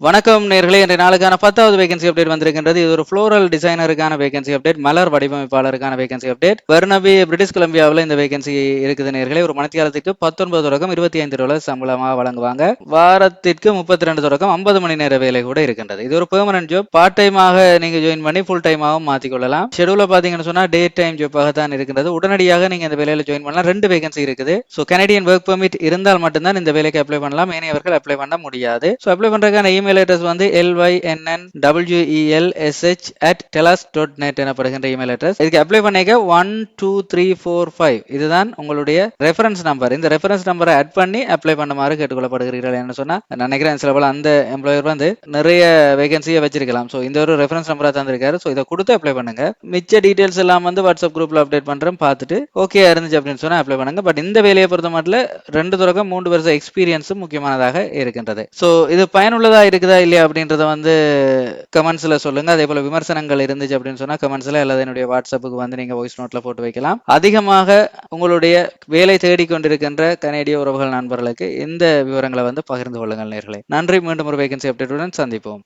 வணக்கம் நேர்களே, இன்றைய நாளுக்கான 10வது வேகன்சி அப்டேட் வந்திருக்கின்றது. இது ஒரு ஃப்ளோரல் டிசைனருக்கான வேகன்சி அப்டேட், மலர் வடிவமைப்பாளருக்கான வேகன்சி அப்டேட். பெர்னபி பிரிட்டிஷ் கொலம்பியாவில் இந்த வேகன்சி இருக்குது நேர்களே. ஒரு மணித்தியாலத்துக்கு 19 தொடக்கம் $25 சம்பளமாக வழங்குவாங்க. வாரத்திற்கு 32 தொடக்கம் 50 மணி நேர வேலை கூட இருக்கின்றது. இது ஒரு பெர்மனன்ட் ஜாப். பார்ட் டைமாக நீங்க ஜாயின் பண்ணி ஃபுல் டைமாகவும் மாற்றிக்கொள்ளலாம். ஷெடியூல பாத்தீங்கன்னு சொன்னா டே டைம் ஜாப்பாக தான் இருக்கின்றது. உடனடியாக நீங்க இந்த வேலையில ஜாயின் பண்ணலாம். 2 வேகன்சி இருக்குது. ஸோ கனடியன் ஒர்க் பெர்மிட் இருந்தால் மட்டும்தான் இந்த வேலைக்கு அப்ளை பண்ணலாம். ஏனையவர்கள் அப்ளை பண்ண முடியாது. ஸோ அப்ளை பண்றதுக்கான இமெயில் அட்ரஸ் வந்து lynwelsh@telas.net எனப்படுகின்ற இமெயில் அட்ரஸ். இதுக்கு அப்ளை பண்ணிக்க 12345 இதுதான் உங்களுடைய ரெஃபரன்ஸ் நம்பர். இந்த ரெஃபரன்ஸ் நம்பரை ஆட் பண்ணி அப்ளை பண்ணுமாறு கேட்டுக்கொள்ளப்படுகிறீர்கள். என்ன சொன்னா நினைக்கிறேன் சில போல அந்த எம்ப்ளாயர் வந்து நிறைய வேகன்சியை வச்சிருக்கலாம். ஸோ இந்த ஒரு ரெஃபரன்ஸ் நம்பரா தந்திருக்காரு. ஸோ இதை கொடுத்து அப்ளை பண்ணுங்க. மிச்ச டீடைல்ஸ் எல்லாம் வந்து வாட்ஸ்அப் குரூப்ல அப்டேட் பண்றேன், பார்த்துட்டு ஓகே இருந்துச்சு அப்படின்னு சொன்னா அப்ளை பண்ணுங்க. பட் இந்த வேலையை பொறுத்த மட்டும் 2 தொடக்கம் 3 வருஷம் எக்ஸ்பீரியன்ஸும் முக்கியமானதாக இருக்கின்றது. ஸோ இது பயனுள்ளதா இருக்குதா இல்லையா அப்படின்றத வந்து கமெண்ட்ஸ்ல சொல்லுங்க. அதே போல விமர்சனங்கள் இருந்துச்சு அப்படின்னு சொன்னா கமெண்ட்ஸ்ல அல்லது என்னுடைய வாட்ஸ்அப்புக்கு வந்து நீங்க வாய்ஸ் நோட்ல போட்டு வைக்கலாம். அதிகமாக உங்களுடைய வேலை தேடிக்கொண்டிருக்கின்ற கனேடிய உறவுகள் நண்பர்களுக்கு இந்த விவரங்களை வந்து பகிர்ந்து கொள்ளுங்கள் நேர்களே. நன்றி. மீண்டும் ஒரு வேகன்சி அப்டேட்டுடன் சந்திப்போம்.